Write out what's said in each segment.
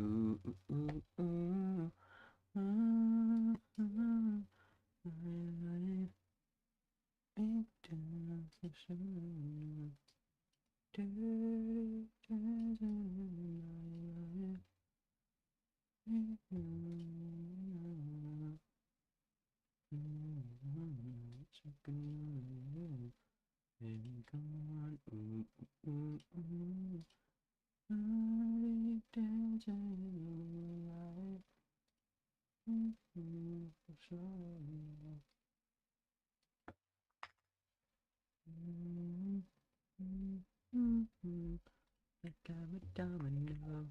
Ooh, ooh, ooh, ooh, ooh, ooh, ooh, big decision. Baby, come on, ooh, ooh, ooh, ooh, dancing in the light. Like I'm a domino.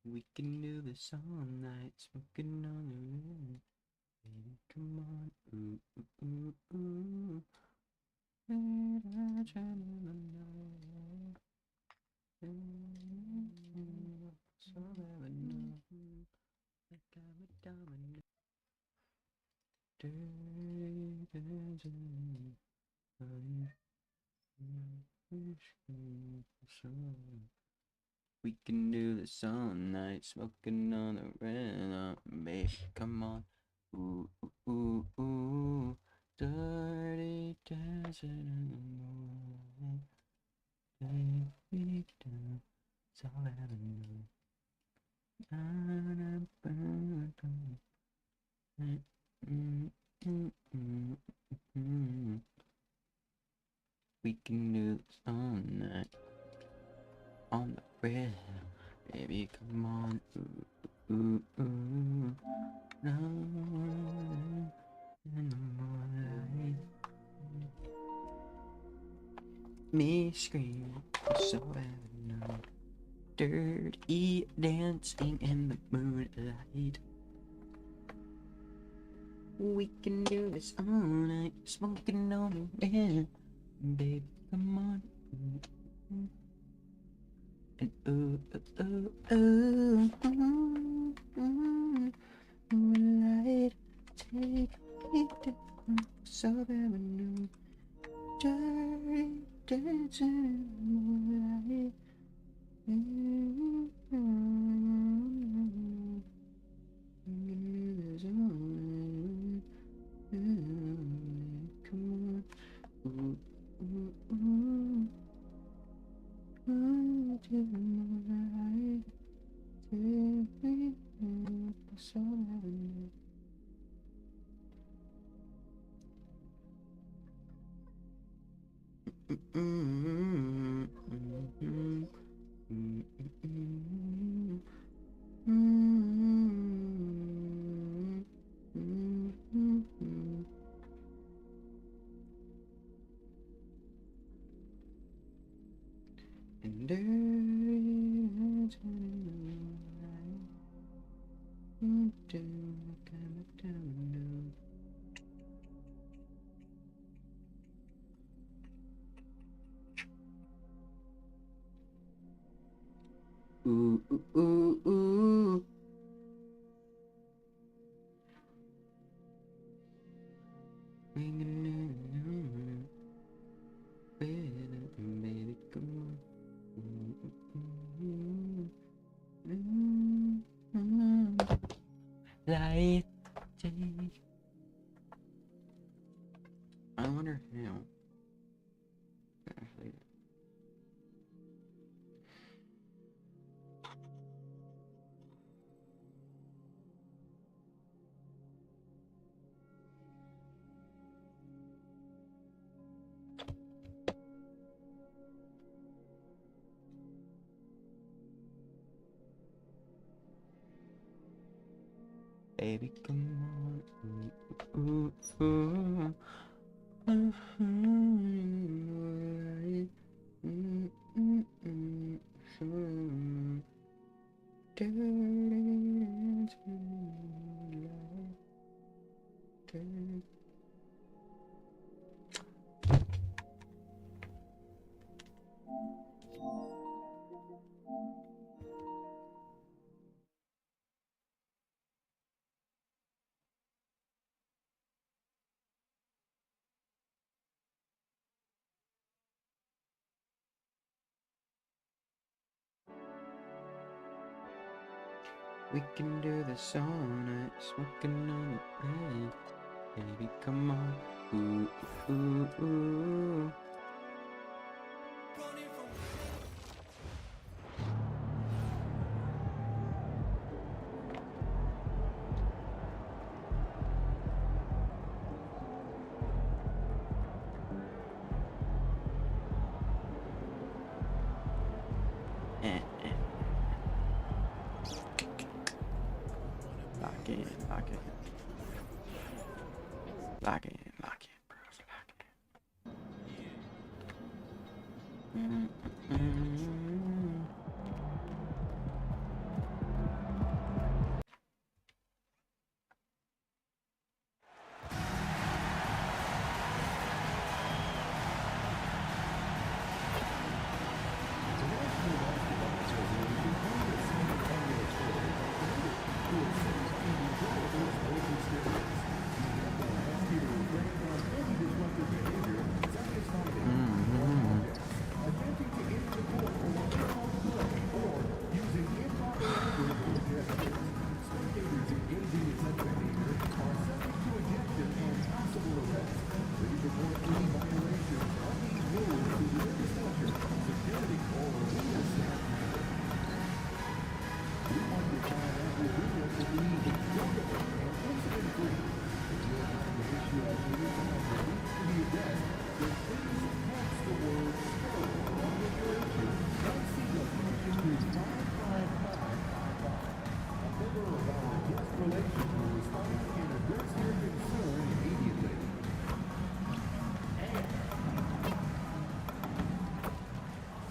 We can do this all night, smoking on the wind. Baby, come on, ooh, ooh, ooh, ooh. So that I know, like I'm a domino. Dirty dancing, we can do this all night, smoking on the rhythm, baby. Come on, ooh, ooh, ooh, ooh. Dirty dancing in the moonlight, baby, that's all I ever know. We can do this all night on the rhythm, baby. Come on, ooh, ooh, ooh. No, in the moonlight, me scream so I know. Dirty dancing in the moonlight. We can do this all night, smoking on the air. Baby, come on. And ooh, ooh, ooh, ooh, ooh, moonlight, take me down South Avenue. Dirty dancing in the moonlight. Come on, ooh, ooh, ooh, ooh, to the moonlight, take me to South Avenue. And dirty dancing in the moonlight, down, down. Ooh, ooh, ooh, ooh. Baby, come on. Light, take. I wonder how. Actually, baby, come on. Ooh, ooh, ooh. Light, dirty dancing, We can do this all night, smoking on the red. Baby, come on. Ooh, ooh, ooh. Lock in, lock in. Lock in, lock in, bros, lock in.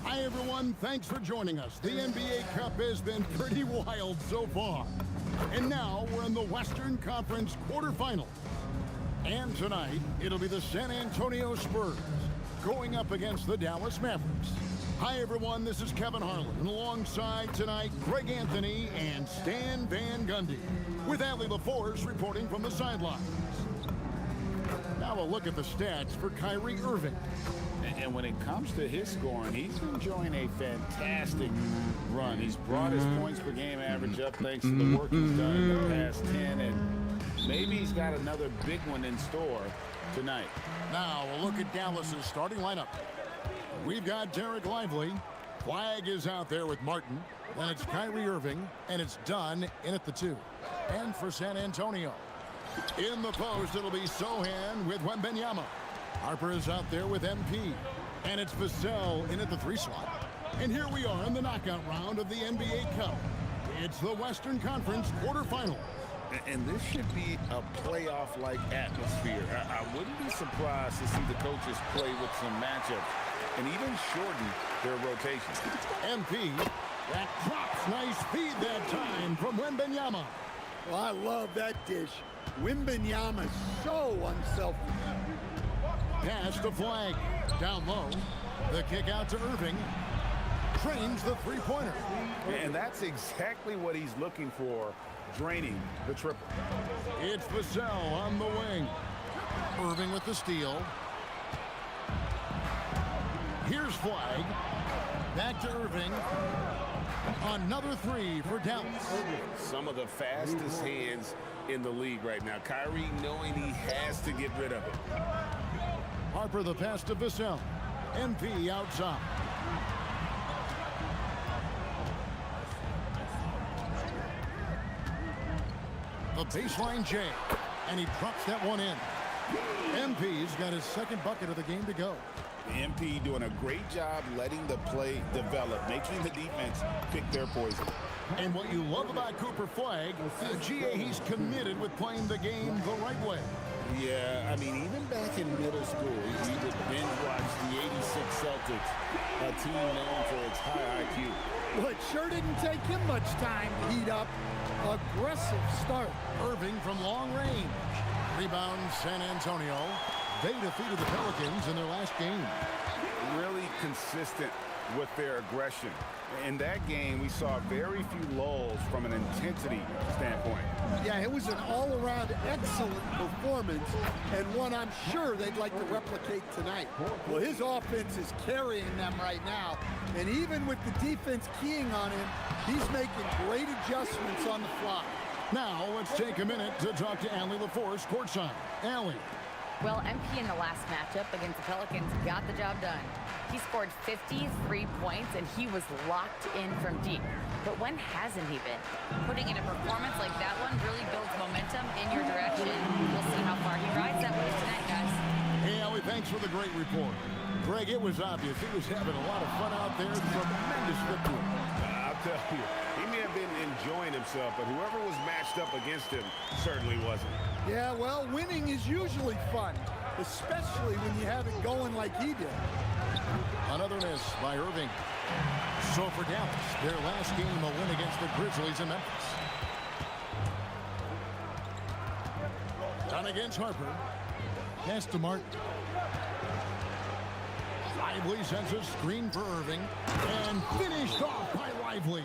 Hi, everyone. Thanks for joining us. The NBA Cup has been pretty wild so far. And now we're in the Western Conference quarterfinals. And tonight, it'll be the San Antonio Spurs going up against the Dallas Mavericks. Hi, everyone. This is Kevin Harlan. And alongside tonight, Greg Anthony and Stan Van Gundy, with Allie LaForce reporting from the sidelines. Now a look at the stats for Kyrie Irving. And when it comes to his scoring, he's enjoying a fantastic run. He's brought his points per game average up thanks to the work he's done in the past 10, and maybe he's got another big one in store tonight. Now a look at Dallas's starting lineup. We've got Derek Lively. Flag is out there with Martin. Then it's Kyrie Irving, and it's Dunn in at the 2. And for San Antonio, in the post, it'll be Sohan with Wembanyama. Harper is out there with MP. And it's Vassell in at the 3 slot. And here we are in the knockout round of the NBA Cup. It's the Western Conference quarterfinals. And this should be a playoff-like atmosphere. I wouldn't be surprised to see the coaches play with some matchups and even shorten their rotations. MP, that drops. Nice feed that time from Wembanyama. Well, I love that dish. Wembanyama so unselfish. Pass to Flag. Down low. The kick out to Irving. Trains the three-pointer. And that's exactly what he's looking for, draining the triple. It's Vassell on the wing. Irving with the steal. Here's Flag. Back to Irving. Another 3 for Dallas. Some of the fastest hands in the league right now. Kyrie knowing he has to get rid of it. Harper the pass to Vassell. MP outside. The baseline J. And he drops that one in. MP's got his second bucket of the game to go. MP doing a great job letting the play develop, making the defense pick their poison. And what you love about Cooper Flag, GA, he's committed with playing the game the right way. Yeah, I mean, even back in middle school, we would binge watch the '86 Celtics, a team known for its high IQ. Well, it sure didn't take him much time to heat up. Aggressive start. Irving from long range. Rebound San Antonio. They defeated the Pelicans in their last game. Really consistent with their aggression. In that game, we saw very few lulls from an intensity standpoint. Yeah, it was an all-around excellent performance, and one I'm sure they'd like to replicate tonight. Well, his offense is carrying them right now, and even with the defense keying on him, he's making great adjustments on the fly. Now, let's take a minute to talk to Allie LaForce courtside. Allie. Well, MP in the last matchup against the Pelicans got the job done. He scored 53 points, and he was locked in from deep. But when hasn't he been? Putting in a performance like that one really builds momentum in your direction. We'll see how far he rides that wave tonight, guys. Hey, Allie, thanks for the great report. Greg, it was obvious he was having a lot of fun out there. Tremendous victory. I'll tell you, he may have been enjoying himself, but whoever was matched up against him certainly wasn't. Yeah, well, winning is usually fun, especially when you have it going like he did. Another miss by Irving. So for Dallas, their last game, a win against the Grizzlies in Memphis. Done against Harper. Pass to Martin. Lively sends a screen for Irving. And finished off by Lively.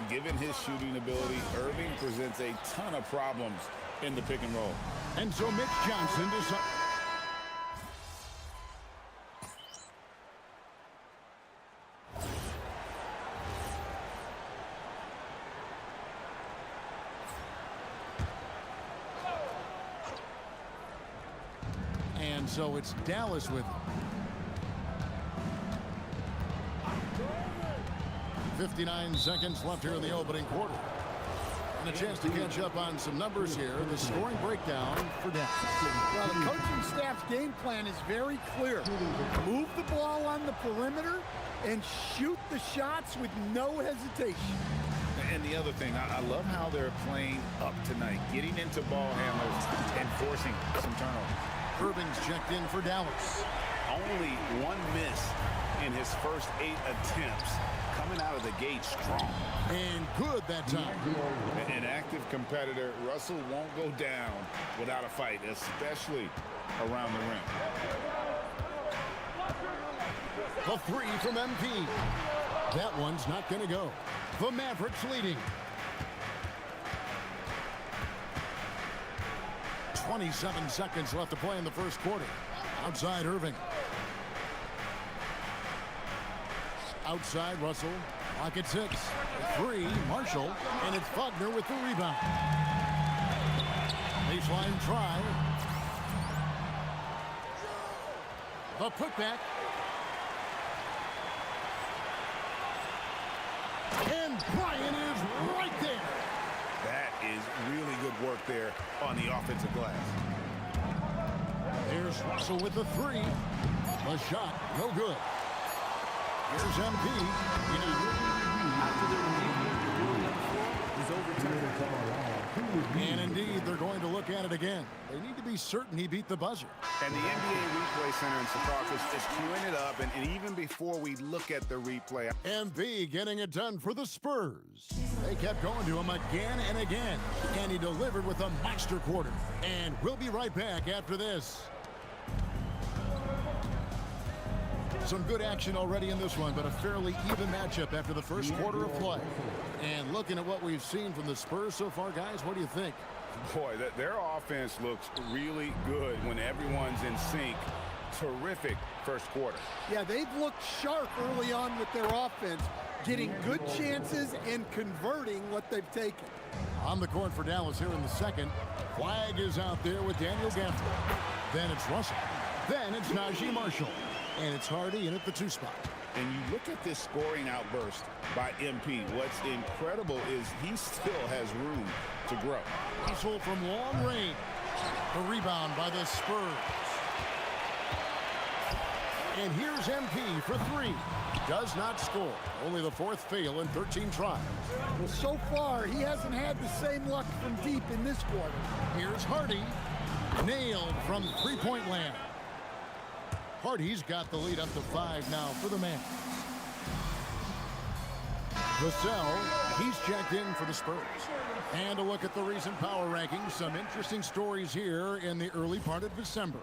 Given his shooting ability, Irving presents a ton of problems in the pick and roll. And so Mitch Johnson decides. And so it's Dallas with him. 59 seconds left here in the opening quarter. And a chance to catch up on some numbers here. The scoring breakdown for Dallas. Well, the coaching staff's game plan is very clear. Move the ball on the perimeter and shoot the shots with no hesitation. And the other thing, I love how they're playing up tonight, getting into ball handlers and forcing some turnovers. Irving's checked in for Dallas. Only one miss in his first 8 attempts. Coming out of the gate strong. And good that time. An active competitor, Russell won't go down without a fight, especially around the rim. The three from MP. That one's not going to go. The Mavericks leading. 27 seconds left to play in the first quarter. Outside Irving. Outside Russell. Clock at 6. 3, Marshall. And it's Wagner with the rebound. Baseline try. The putback. And Bryant is right there. That is really good work there on the offensive glass. Here's Russell with the 3. The shot, no good. Here's MP. After the review, the ruling on the floor was overturned. And indeed, they're going to look at it again. They need to be certain he beat the buzzer. And the NBA Replay Center in Secaucus is queuing it up, and even before we look at the replay. MP getting it done for the Spurs. They kept going to him again and again, and he delivered with a monster quarter. And we'll be right back after this. Some good action already in this one, but a fairly even matchup after the first quarter of play. And looking at what we've seen from the Spurs so far, guys, what do you think? Boy, their offense looks really good when everyone's in sync. Terrific first quarter. Yeah, they've looked sharp early on with their offense, getting good chances and converting what they've taken. On the court for Dallas here in the second. Flag is out there with Daniel Gafford. Then it's Russell. Then it's Najee Marshall. And it's Hardy in at the 2 spot. And you look at this scoring outburst by MP. What's incredible is he still has room to grow. Russell from long range. The rebound by the Spurs. And here's MP for 3. Does not score. Only the 4th fail in 13 tries. Well, so far, he hasn't had the same luck from deep in this quarter. Here's Hardy. Nailed from three-point land. Hardy's got the lead up to 5 now for the man. Vassell, he's checked in for the Spurs. And a look at the recent power rankings. Some interesting stories here in the early part of December.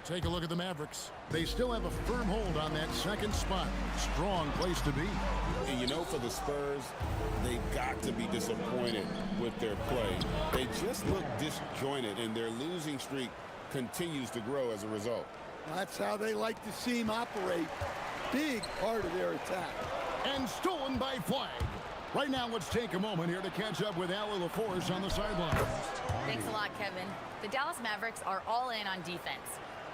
take a look at the Mavericks. They still have a firm hold on that second spot. Strong place to be. And you know, for the Spurs, they've got to be disappointed with their play. They just look disjointed, and their losing streak continues to grow as a result. That's how they like to see him operate. Big part of their attack. And stolen by Flag. Right now, let's take a moment here to catch up with Allie LaForce on the sideline. Thanks a lot, Kevin. The Dallas Mavericks are all in on defense.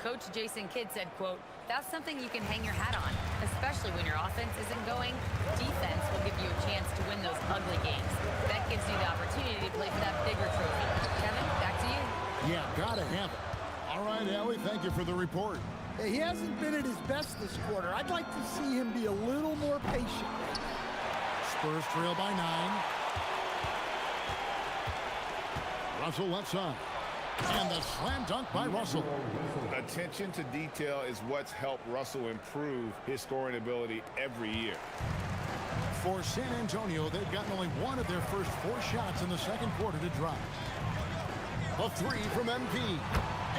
Coach Jason Kidd said, quote, "That's something you can hang your hat on, especially when your offense isn't going. Defense will give you a chance to win those ugly games. That gives you the opportunity to play for that bigger trophy." Kevin, back to you. Yeah, gotta have it. All right, Allie, thank you for the report. He hasn't been at his best this quarter. I'd like to see him be a little more patient. Spurs trail by 9. Russell left side. And the slam dunk by Russell. Attention to detail is what's helped Russell improve his scoring ability every year. For San Antonio, they've gotten only one of their first 4 shots in the second quarter to drop. A 3 from MP.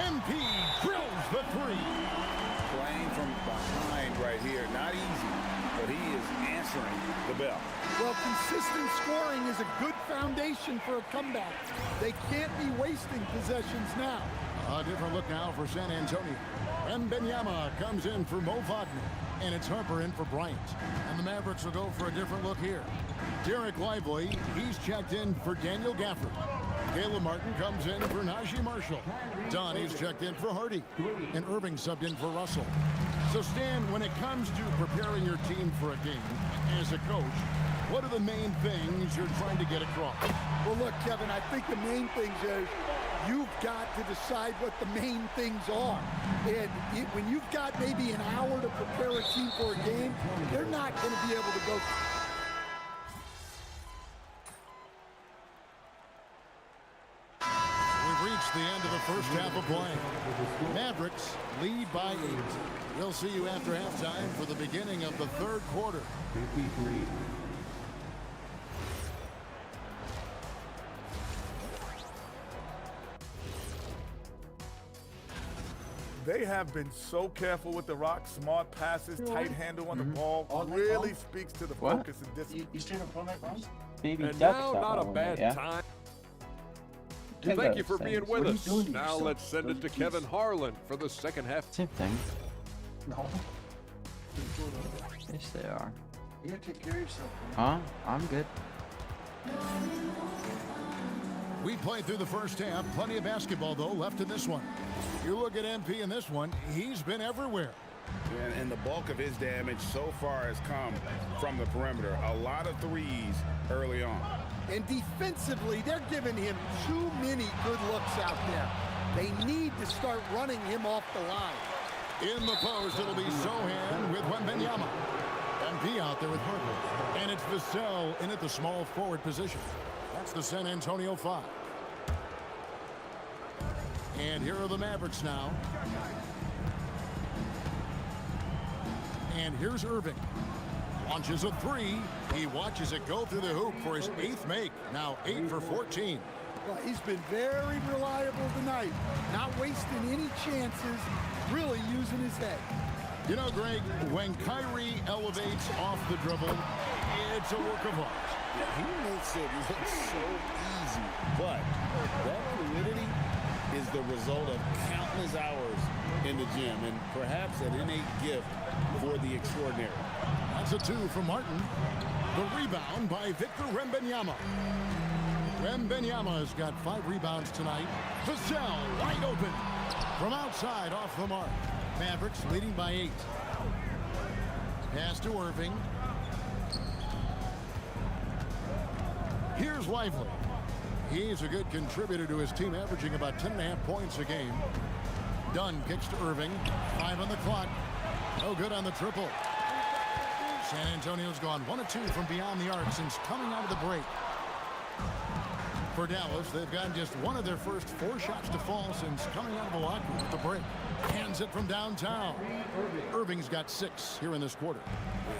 MP drills the 3. Playing from behind right here, not easy, but he is answering the bell. Well, consistent scoring is a good foundation for a comeback. They can't be wasting possessions now. A different look now for San Antonio. Wembanyama comes in for Mo Wagner, and it's Harper in for Bryant. And the Mavericks will go for a different look here. Derek Lively, he's checked in for Daniel Gafford. Caleb Martin comes in for Najee Marshall. Dunn is checked in for Hardy. And Irving subbed in for Russell. So, Stan, when it comes to preparing your team for a game, as a coach, what are the main things you're trying to get across? Well, look, Kevin, I think the main things is you've got to decide what the main things are. And when you've got maybe an hour to prepare a team for a game, they're not going to be able to go. We've reached the end of the first half of play. Mavericks lead by 8. We'll see you after halftime for the beginning of the third quarter. They have been so careful with the rock. Smart passes, tight handle on the ball. Really speaks to the What? focus and discipline. You staying up on that, Ron? Baby And duck now, stop not a on bad it, yeah? time. They're Thank both you for the being same. with What are you us. doing to Now yourself? let's send it to Kevin Harlan for the second half. Same thing. No. Yes, they are. You gotta take care of yourself, man. Huh? I'm good. We played through the first half. Plenty of basketball, though, left in this one. You look at MP in this one, he's been everywhere. And the bulk of his damage so far has come from the perimeter. A lot of threes early on. And defensively, they're giving him too many good looks out there. They need to start running him off the line. In the post, it'll be Sohan with Wembanyama. MP out there with Harper. And it's Vassell in at the small forward position. That's the San Antonio 5. And here are the Mavericks now. And here's Irving. Launches a 3. He watches it go through the hoop for his 8th make. Now 8 for 14. Well, he's been very reliable tonight. Not wasting any chances, really using his head. You know, Greg, when Kyrie elevates off the dribble, it's a work of art. He makes it look so easy, but that fluidity is the result of countless hours in the gym and perhaps an innate gift for the extraordinary. That's a 2 from Martin. The rebound by Victor Wembanyama. Wembanyama has got 5 rebounds tonight. Vassell wide open from outside off the mark. Mavericks leading by 8. Pass to Irving. Here's Lively. He's a good contributor to his team, averaging about 10.5 points a game. Dunn kicks to Irving. 5 on the clock. No good on the triple. San Antonio's gone 1 of 2 from beyond the arc since coming out of the break. For Dallas, they've gotten just one of their first 4 shots to fall since coming out of the locker room at the break. Hands it from downtown. Irving's got 6 here in this quarter.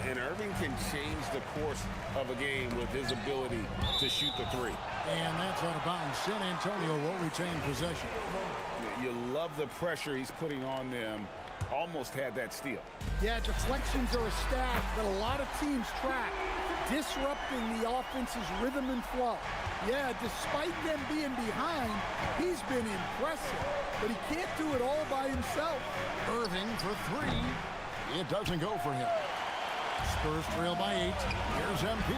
And Irving can change the course of a game with his ability to shoot the 3. And that's out of bounds. San Antonio will retain possession. You love the pressure he's putting on them. Almost had that steal. Yeah, deflections are a stat that a lot of teams track, disrupting the offense's rhythm and flow. Yeah, despite them being behind, he's been impressive, but he can't do it all by himself. Irving for three. It doesn't go for him. Spurs trail by 8. Here's MP.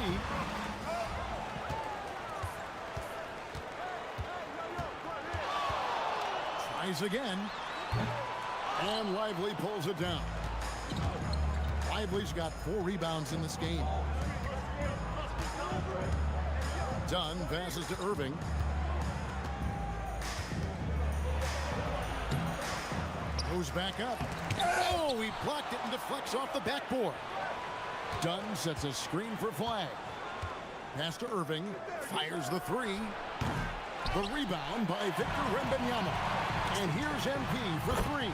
Tries again. And Lively pulls it down. Lively's got 4 rebounds in this game. Dunn passes to Irving. Goes back up. Oh, he blocked it and deflects off the backboard. Dunn sets a screen for Flag. Pass to Irving. Fires the 3. The rebound by Victor Wembanyama. And here's MP for 3.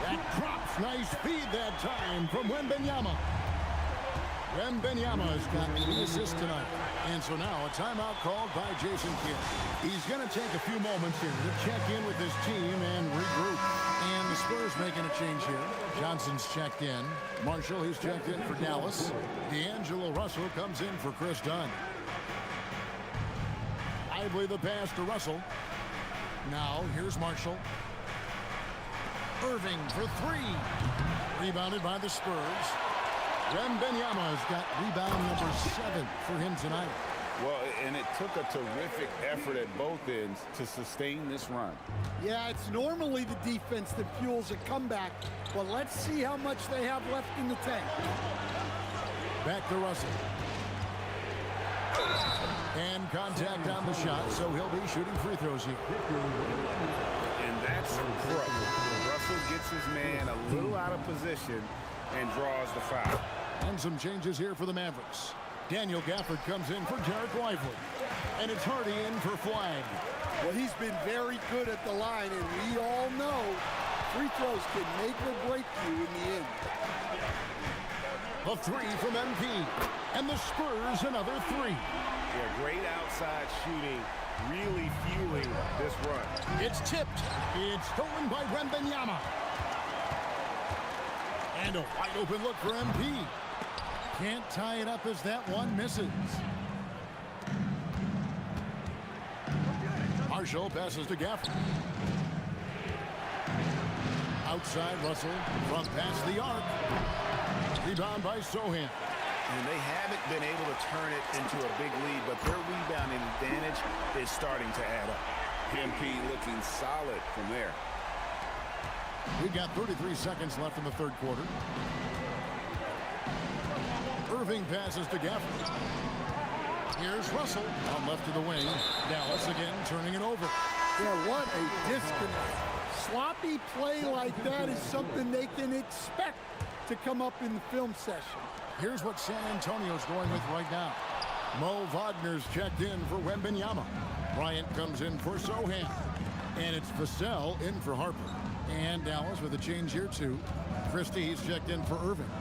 That drops. Nice feed that time from Wembanyama. Wembanyama's got 3 assists tonight. And so now a timeout called by Jason Kidd. He's going to take a few moments here to check in with his team and regroup. And the Spurs making a change here. Johnson's checked in. Marshall, he's checked in for Dallas. D'Angelo Russell comes in for Chris Dunn. Lively the pass to Russell. Now here's Marshall. Irving for 3. Rebounded by the Spurs. Wembanyama's got rebound number 7 for him tonight. Well, and it took a terrific effort at both ends to sustain this run. Yeah, it's normally the defense that fuels a comeback, but let's see how much they have left in the tank. Back to Russell. And contact on the shot, so he'll be shooting free throws here. And that's incredible. Russell gets his man a little out of position and draws the foul. And some changes here for the Mavericks. Daniel Gafford comes in for Derek Lively. And it's Hardy in for Flag. Well, he's been very good at the line, and we all know free throws can make or break you in the end. A 3 from MP. And the Spurs another 3. Yeah, great outside shooting, really fueling this run. It's tipped. It's stolen by Wembanyama. And a wide open look for MP. Can't tie it up as that one misses. Marshall passes to Gafford. Outside Russell, front past the arc. Rebound by Sohan. And they haven't been able to turn it into a big lead, but their rebounding advantage is starting to add up. MP looking solid from there. We've got 33 seconds left in the third quarter. Irving passes to Gafford. Here's Russell on left of the wing. Dallas again turning it over. Yeah, what a disconnect. Sloppy play like that is something they can expect to come up in the film session. Here's what San Antonio's going with right now. Mo Wagner's checked in for Wembanyama. Bryant comes in for Sohan. And it's Vassell in for Harper. And Dallas with a change here too. Christie's checked in for Irving.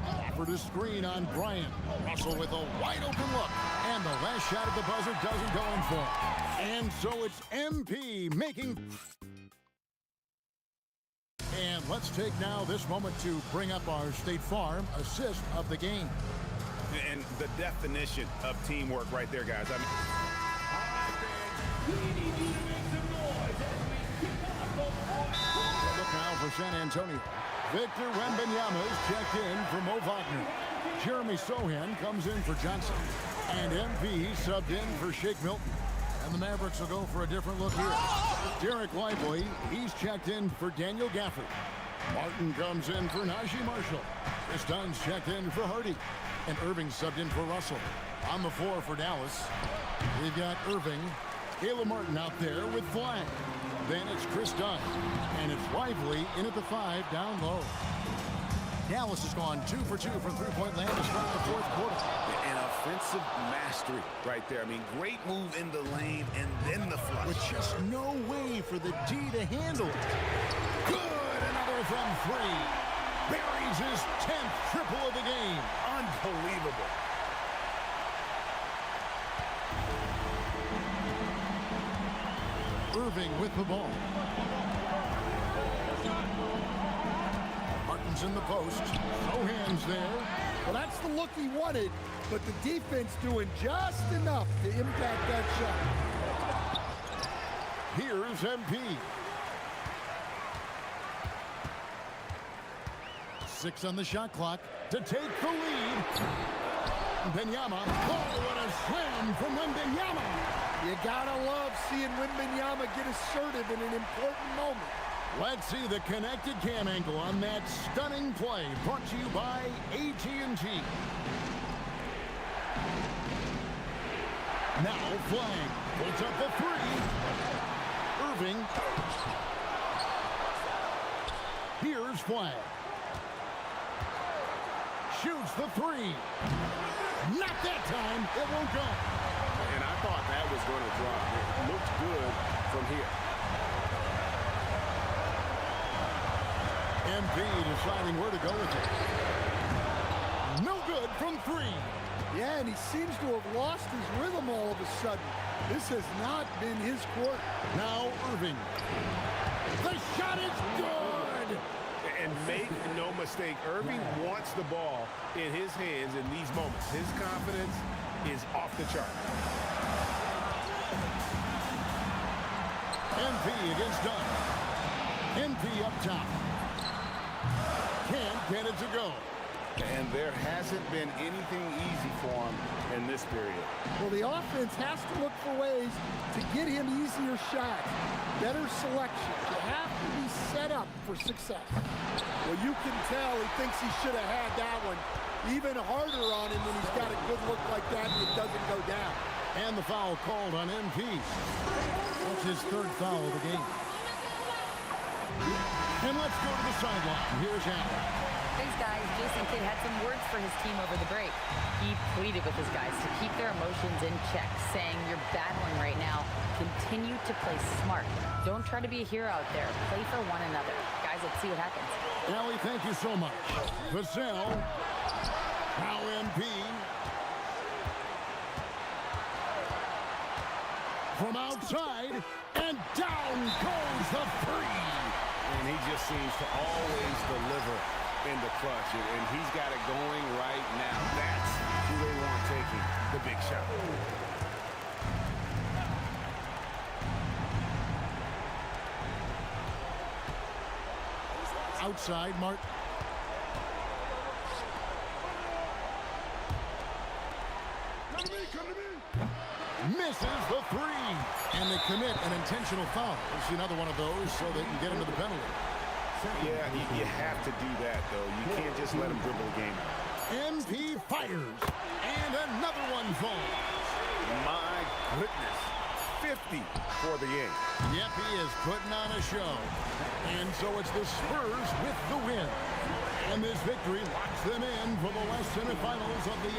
Offered a screen on Bryant. Russell with a wide open look. And the last shot at the buzzer doesn't go in for him. And so it's MP making... And let's take now this moment to bring up our State Farm assist of the game. And the definition of teamwork right there, guys. I mean, look now for San Antonio. Victor Wembanyama is checked in for Mo Wagner. Jeremy Sohan comes in for Johnson. And MP subbed in for Shake Milton. And the Mavericks will go for a different look here. Derek Lively, he's checked in for Daniel Gafford. Martin comes in for Najee Marshall. Chris Dunn's checked in for Hardy. And Irving subbed in for Russell. On the floor for Dallas, we've got Irving, Caleb Martin out there with Flag. Then it's Chris Dunn. And it's Lively in at the 5 down low. Dallas has gone 2 for 2 from three-point land to start the fourth quarter. an offensive mastery right there. I mean, great move in the lane and then the flush. With just no way for the D to handle it. Good, another from 3. Buries his 10th triple of the game. Unbelievable. Irving with the ball. Martin's in the post. No hands there. Well, that's the look he wanted, but the defense doing just enough to impact that shot. Here's MP. 6 on the shot clock to take the lead. Wembanyama. Oh, what a slam from Wembanyama. You gotta love seeing Wembanyama get assertive in an important moment. Let's see the connected cam angle on that stunning play, brought to you by AT&T. Now Flag puts up the 3. Irving. Here's Flag. Shoots the 3. Not that time. It won't go. And I thought that was going to drop. It looked good from here. MP deciding where to go with it. No good from 3. Yeah, and he seems to have lost his rhythm all of a sudden. This has not been his quarter. Now Irving. The shot is good. And make no mistake, Irving wants the ball in his hands in these moments. His confidence is off the chart. MP against Dunn. MP up top. Can't get it to go. And there hasn't been anything easy for him in this period. Well, the offense has to look for ways to get him easier shots, better selection. You have to be set up for success. Well, you can tell he thinks he should have had that one even harder on him when he's got a good look like that and it doesn't go down. And the foul called on MP. That's his 3rd foul of the game. And let's go to the sideline. Here's Allen. Thanks, guys. Jason Kidd had some words for his team over the break. He pleaded with his guys to keep their emotions in check, saying, "You're battling right now. Continue to play smart. Don't try to be a hero out there. Play for one another." Guys, let's see what happens. Allie, thank you so much. Vassell. Now MP. From outside, and down goes the 3. And he just seems to always deliver in the clutch. And he's got it going right now. That's who they want taking the big shot. Outside, Martin. Misses the 3. And they commit an intentional foul. It's another one of those so they can get into the penalty. Yeah, you have to do that, though. You can't just let him dribble the game. MP fires. And another one falls. My goodness. 50 for the game. Yep, he is putting on a show. And so it's the Spurs with the win. And this victory locks them in for the West semifinals of the